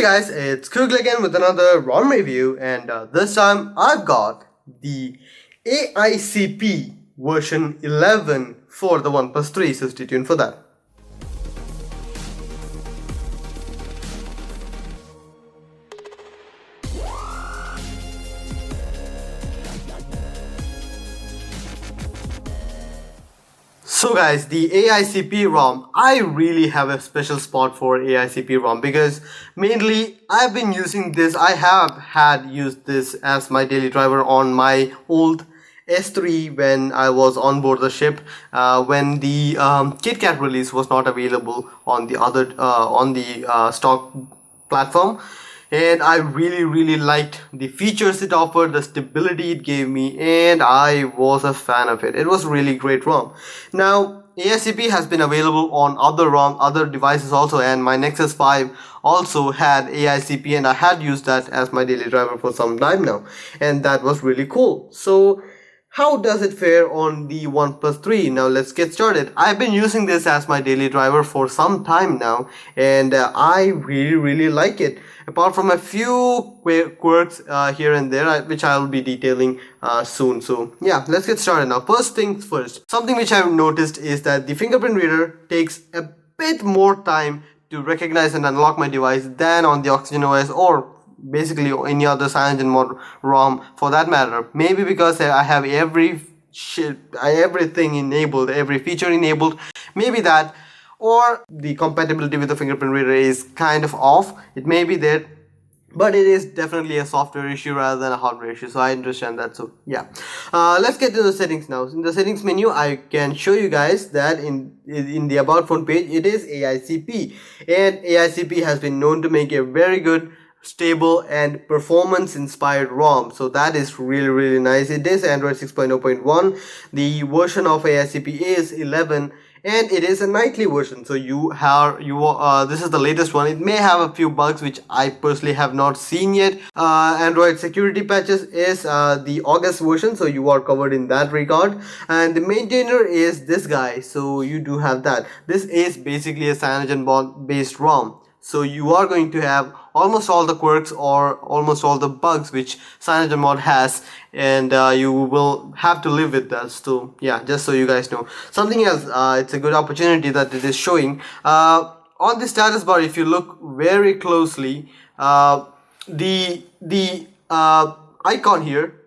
Guys, it's Kugel again with another ROM review, and this time I've got the AICP version 11 for the OnePlus 3, so stay tuned for that. So guys, the AICP ROM, I really have a special spot for AICP ROM because mainly I've been using this. I have used this as my daily driver on my old S3 when I was on board the ship, when the KitKat release was not available on the other stock platform. And I really liked the features it offered, the stability it gave me, and I was a fan of it. It was really great ROM. Now AICP has been available on other devices also, and my Nexus 5 also had AICP, and I had used that as my daily driver for some time now, and that was really cool. So how does it fare on the OnePlus 3? Now let's get started. I've been using this as my daily driver for some time now, and I really like it. Apart from a few quirks here and there, which I'll be detailing soon. So yeah, let's get started now. First things first, something which I've noticed is that the fingerprint reader takes a bit more time to recognize and unlock my device than on the Oxygen OS or basically any other CyanogenMod ROM for that matter. Maybe because I have everything enabled, every feature enabled, maybe that, or the compatibility with the fingerprint reader is kind of off. It may be there, but it is definitely a software issue rather than a hardware issue, so I understand that. So yeah, let's get to the settings now. In the settings menu, I can show you guys that in the about phone page, it is AICP, and AICP has been known to make a very good, stable and performance inspired ROM, so that is really nice. It is Android 6.0.1. the version of AICP is 11, and it is a nightly version, so this is the latest one. It may have a few bugs which I personally have not seen yet. Android security patches is the August version, so you are covered in that regard, and the maintainer is this guy, so you do have that. This is basically a CyanogenMod based ROM, so you are going to have almost all the quirks or almost all the bugs which CyanogenMod has, and you will have to live with that. So yeah, just so you guys know. Something else, it's a good opportunity that it is showing on the status bar. If you look very closely, the icon here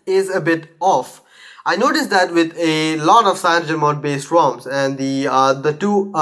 is a bit off. I noticed that with a lot of CyanogenMod based ROMs, and the two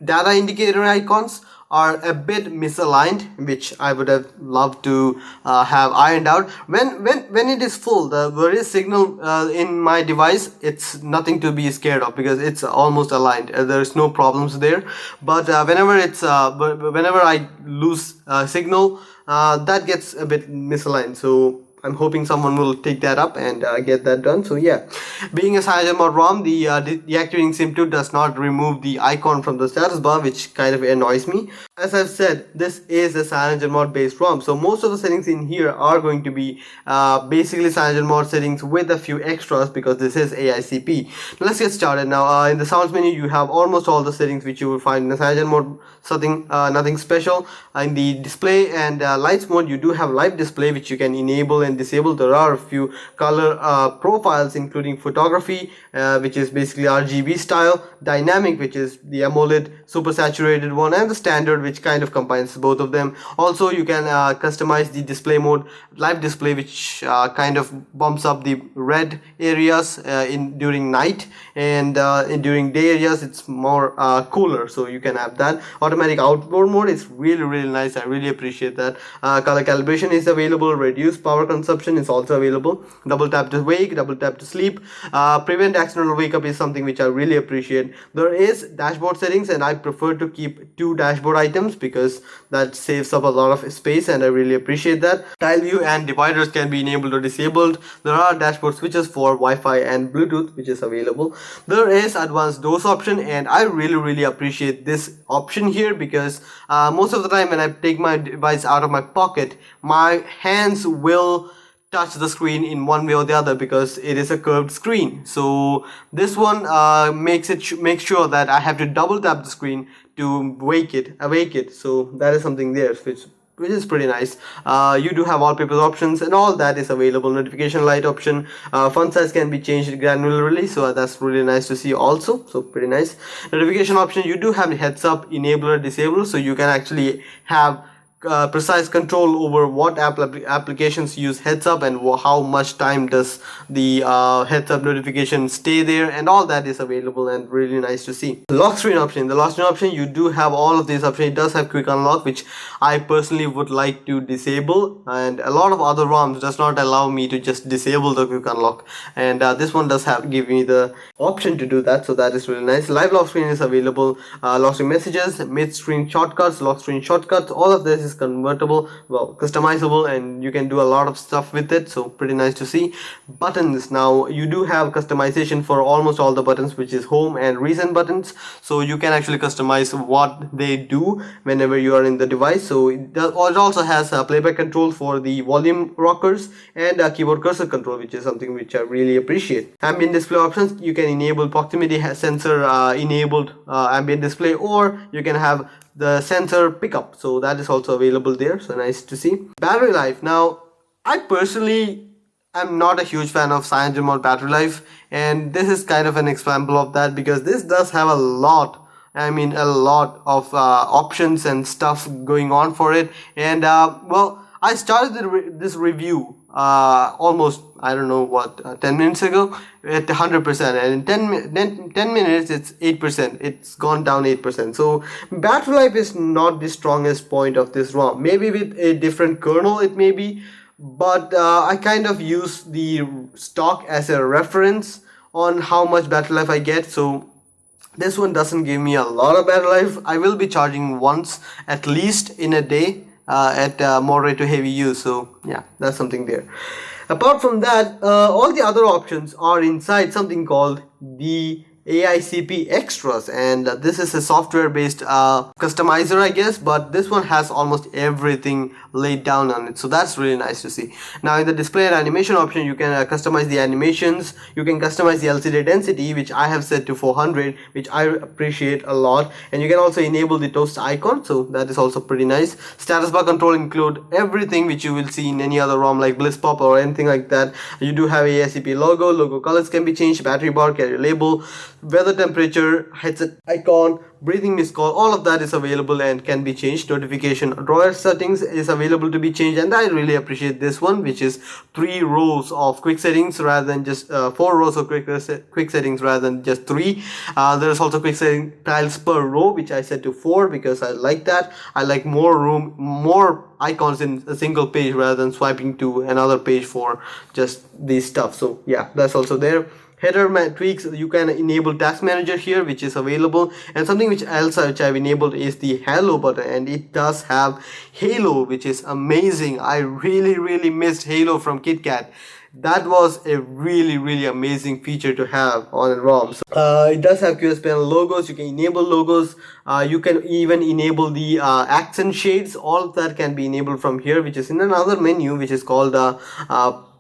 data indicator icons are a bit misaligned, which I would have loved to have ironed out. When it is full, the various signal in my device, it's nothing to be scared of because it's almost aligned. There's no problems there. But whenever I lose signal, that gets a bit misaligned. So I'm hoping someone will take that up and get that done. So yeah, being a CyanogenMod ROM, the deactivating SIM2 does not remove the icon from the status bar, which kind of annoys me. As I've said, this is a CyanogenMod based ROM, so most of the settings in here are going to be basically CyanogenMod settings with a few extras because this is AICP. Now let's get started. Now in the sounds menu, you have almost all the settings which you will find in the CyanogenMod setting. Nothing special. In the display and lights mode, you do have live display which you can enable and disable. There are a few color profiles, including photography, which is basically RGB style, dynamic, which is the AMOLED super saturated one, and the standard, which kind of combines both of them. Also, you can customize the display mode, live display, which kind of bumps up the red areas during night, and during day areas it's more cooler, so you can have that. Automatic outdoor mode is really nice. I really appreciate that. Color calibration is available. Reduced power consumption is also available. Double tap to wake, double tap to sleep. Prevent accidental wake up is something which I really appreciate. There is dashboard settings, and I prefer to keep 2 dashboard items because that saves up a lot of space, and I really appreciate that. Tile view and dividers can be enabled or disabled. There are dashboard switches for Wi-Fi and Bluetooth, which is available. There is advanced dose option, and I really appreciate this option here because most of the time when I take my device out of my pocket, my hands will touch the screen in one way or the other because it is a curved screen. So this one makes sure that I have to double tap the screen to awake it. So that is something there which is pretty nice. You do have wallpapers options and all that is available. Notification light option, font size can be changed granularly, so that's really nice to see also. So pretty nice. Notification option, you do have heads up enabler disable, so you can actually have precise control over what applications use heads up and how much time does the heads up notification stay there, and all that is available and really nice to see. Lock screen option, the lock screen option, you do have all of these options. It does have quick unlock, which I personally would like to disable, and a lot of other ROMs does not allow me to just disable the quick unlock, and this one does give me the option to do that, so that is really nice. Live lock screen is available. Lock screen messages, mid screen shortcuts, lock screen shortcuts, all of this is convertible, well, customizable, and you can do a lot of stuff with it, so pretty nice to see. Buttons, now you do have customization for almost all the buttons, which is home and recent buttons, so you can actually customize what they do whenever you are in the device. So it also has a playback control for the volume rockers and a keyboard cursor control, which is something which I really appreciate. Ambient display options, you can enable proximity sensor enabled ambient display, or you can have the sensor pickup, so that is also available there, so nice to see. Battery life, now I personally am not a huge fan of cyanogen mode battery life, and this is kind of an example of that because this does have a lot of options and stuff going on for it. And well, I started this review almost, I don't know what, 10 minutes ago at 100%, and in 10 minutes it's 8%, it's gone down 8%. So battery life is not the strongest point of this ROM. Maybe with a different kernel it may be, but I kind of use the stock as a reference on how much battery life I get. So this one doesn't give me a lot of battery life. I will be charging once at least in a day at moderate to heavy use, so yeah, that's something there. Apart from that, all the other options are inside something called the AICP extras, and this is a software based customizer, I guess, but this one has almost everything laid down on it, so that's really nice to see. Now in the display and animation option, you can customize the animations, you can customize the LCD density, which I have set to 400, which I appreciate a lot, and you can also enable the toast icon, so that is also pretty nice. Status bar control include everything which you will see in any other ROM like Bliss Pop or anything like that. You do have AICP logo colors can be changed, battery bar, carrier label, weather temperature, headset icon, breathing missed call, all of that is available and can be changed. Notification drawer settings is available to be changed, and I really appreciate this one, which is 3 rows of quick settings rather than just 4 rows of quick settings rather than just 3. There is also quick setting tiles per row, which I set to 4 because I like that. I like more room, more icons in a single page rather than swiping to another page for just this stuff. So yeah, that's also there. Header tweaks, you can enable task manager here, which is available, and something which I've enabled is the Halo button, and it does have Halo, which is amazing. I really missed Halo from KitKat. That was a really amazing feature to have on a ROM. So, it does have QS panel logos, you can enable logos, you can even enable the accent shades. All of that can be enabled from here, which is in another menu, which is called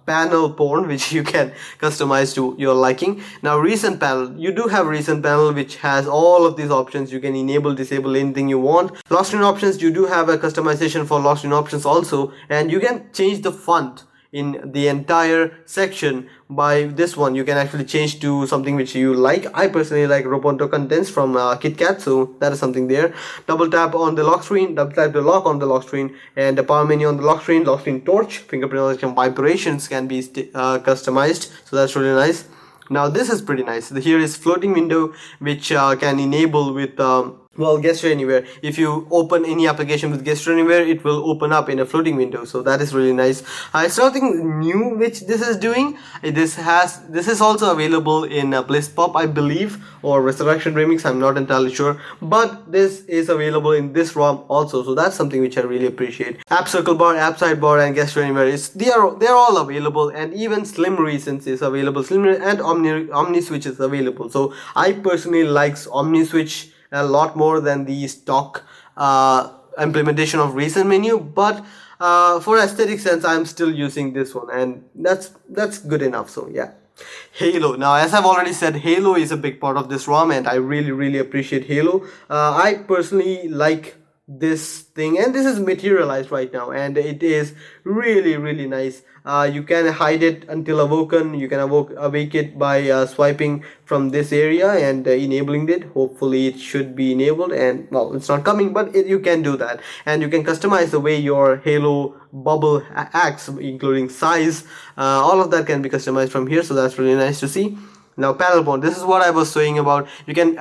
panel porn, which you can customize to your liking. Now recent panel, you do have recent panel, which has all of these options. You can enable, disable anything you want. Lock screen options, you do have a customization for lock screen options also, and you can change the font in the entire section by this one. You can actually change to something which you like. I personally like Roboto Contents from KitKat, so that is something there. Double tap on the lock screen, double tap to lock on the lock screen, and the power menu on the lock screen torch, fingerprint vibrations can be customized, so that's really nice. Now this is pretty nice. Here is floating window, which can enable with well, gesture anywhere. If you open any application with gesture anywhere, it will open up in a floating window, so that is really nice. It's nothing new which this is doing. This is also available in Bliss Pop, I believe, or Resurrection Remix, I'm not entirely sure, but this is available in this ROM also, so that's something which I really appreciate. App circle bar, app sidebar, and gesture anywhere they're all available, and even Slim Recents is available. Slim and Omni Switch is available, so I personally like Omni Switch a lot more than the stock implementation of recent menu, but for aesthetic sense I'm still using this one, and that's good enough. So yeah. Halo. Now, as I've already said, Halo is a big part of this ROM, and I really appreciate Halo. I personally like this thing, and this is materialized right now, and it is really nice. You can hide it until awoken. You can awake it by swiping from this area and enabling it. Hopefully it should be enabled, and well, it's not coming, but you can do that, and you can customize the way your Halo bubble acts, including size. All of that can be customized from here, so that's really nice to see. Now, panel point, this is what I was saying about. You can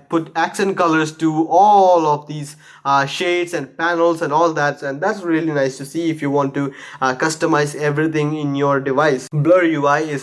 put accent colors to all of these shades and panels and all that, and that's really nice to see if you want to customize everything in your device. Blur UI is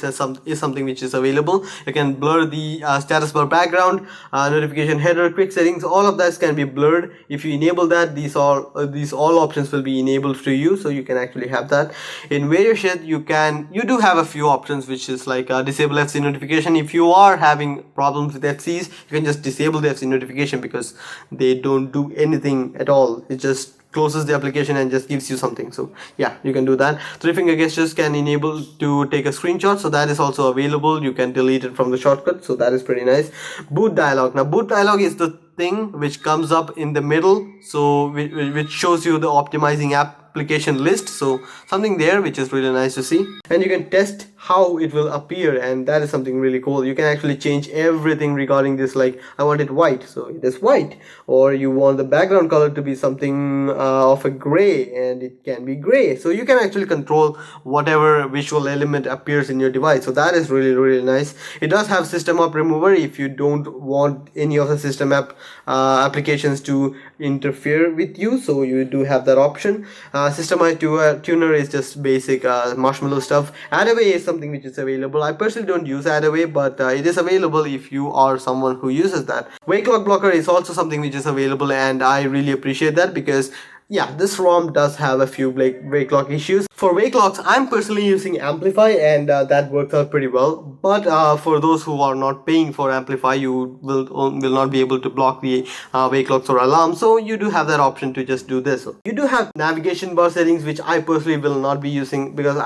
something which is available. You can blur the status bar background, notification header, quick settings, all of that can be blurred. If you enable that, these all options will be enabled to you, so you can actually have that. In various shade, you do have a few options, which is like disable FC notification. If you are having problems with FCs, you can just disable the FC notification, because they don't do anything at all. It just closes the application and just gives you something. So yeah, you can do that. 3-finger gestures can enable to take a screenshot, so that is also available. You can delete it from the shortcut, so that is pretty nice. Boot dialog. Now, boot dialog is the thing which comes up in the middle, so which shows you the optimizing application list, so something there which is really nice to see. And you can test how it will appear, and that is something really cool. You can actually change everything regarding this, like I want it white, so it is white, or you want the background color to be something of a gray, and it can be gray. So you can actually control whatever visual element appears in your device, so that is really nice. It does have system app remover if you don't want any of the system app applications to interfere with you, so you do have that option. System tuner is just basic marshmallow stuff. Add away is something which is available. I personally don't use add away, but it is available if you are someone who uses that. Wake lock blocker is also something which is available, and I really appreciate that, because yeah, this ROM does have a few wake lock issues. For wake locks, I'm personally using Amplify, and that works out pretty well. But for those who are not paying for Amplify, you will not be able to block the wake locks or alarms. So you do have that option to just do this. You do have navigation bar settings, which I personally will not be using, because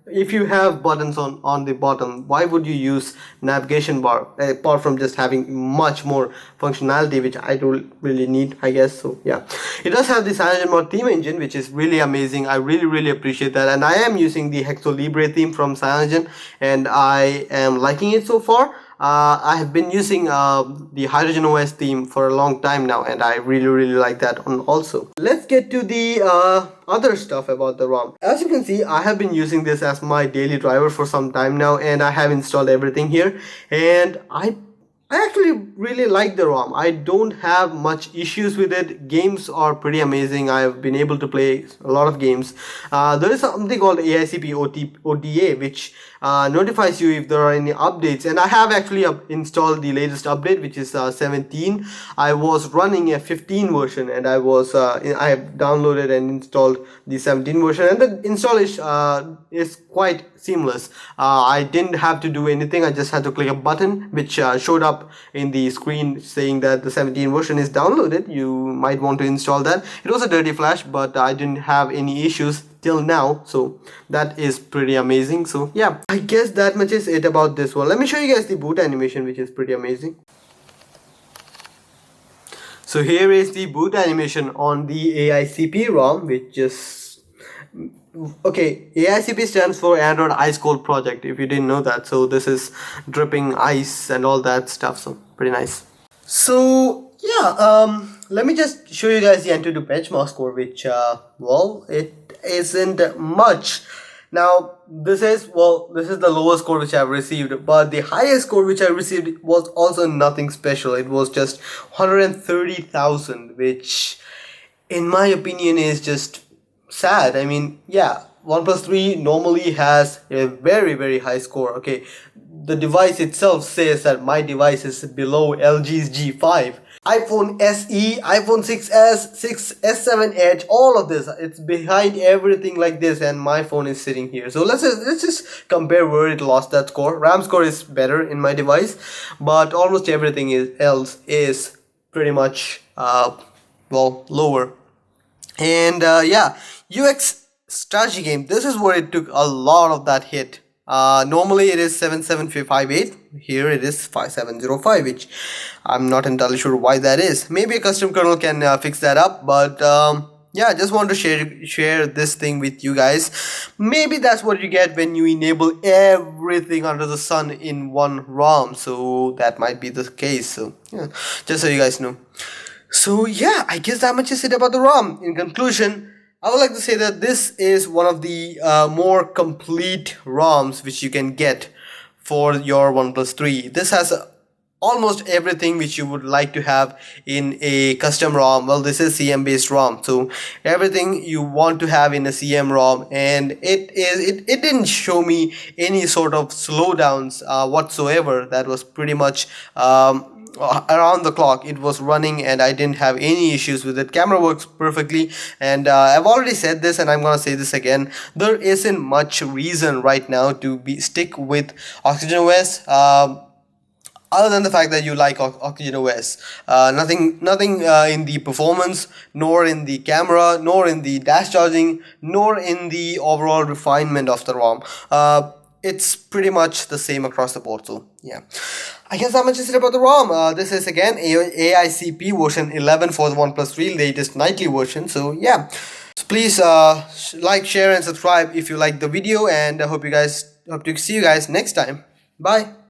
if you have buttons on the bottom, why would you use navigation bar apart from just having much more functionality, which I don't really need, I guess. So yeah, it does have the CyanogenMod theme engine, which is really amazing. I really appreciate that, and I am using the Hexo Libre theme from Cyanogen, and I am liking it so far. I have been using the Hydrogen OS theme for a long time now, and I really like that one also. Let's get to the other stuff about the ROM. As you can see, I have been using this as my daily driver for some time now, and I have installed everything here, and I actually really like the ROM. I don't have much issues with it. Games are pretty amazing. I've been able to play a lot of games. There is something called AICP OTA, which notifies you if there are any updates, and I have actually installed the latest update, which is 17. I was running a 15 version, and I have downloaded and installed the 17 version, and the install is quite seamless. I didn't have to do anything. I just had to click a button which showed up in the screen saying that the 17 version is downloaded. You might want to install that. It was a dirty flash, but I didn't have any issues till now, so that is pretty amazing. So yeah, I guess that much is it about this one. Let me show you guys the boot animation, which is pretty amazing. So here is the boot animation on the AICP ROM, which is okay. AICP stands for Android Ice Cold Project, if you didn't know that. So this is dripping ice and all that stuff, so pretty nice. So yeah, let me just show you guys the Antutu benchmark score, which well, it isn't much. Now this is the lowest score which I've received, but the highest score which I received was also nothing special. It was just 130,000, which in my opinion is just sad. I mean, yeah, OnePlus 3 normally has a very high score. Okay, the device itself says that my device is below LG's G5. iPhone SE, iPhone 6s, 6s7 Edge, all of this, it's behind everything like this, and my phone is sitting here. So let's just compare where it lost that score. RAM score is better in my device, but almost everything else is pretty much well, lower. And yeah, UX strategy game, this is where it took a lot of that hit. Normally it is 7758, here it is 5705, which I'm not entirely sure why that is. Maybe a custom kernel can fix that up, but yeah, I just want to share this thing with you guys. Maybe that's what you get when you enable everything under the sun in one ROM, so that might be the case. So yeah, just so you guys know. So yeah, I guess that much is it about the ROM. In conclusion, I would like to say that this is one of the more complete ROMs which you can get for your OnePlus 3. This has almost everything which you would like to have in a custom ROM. Well, this is CM based ROM, so everything you want to have in a CM ROM, and it didn't show me any sort of slowdowns whatsoever. That was pretty much around the clock it was running, and I didn't have any issues with it. Camera works perfectly, and I've already said this and I'm gonna say this again, there isn't much reason right now to be stick with Oxygen OS, other than the fact that you like Oxygen OS. Nothing in the performance, nor in the camera, nor in the dash charging, nor in the overall refinement of the ROM. It's pretty much the same across the board. So yeah, I guess that much is it about the ROM. This is again AICP version 11 for the OnePlus 3, latest nightly version. So yeah, so please like, share, and subscribe if you like the video, and I hope to see you guys next time. Bye.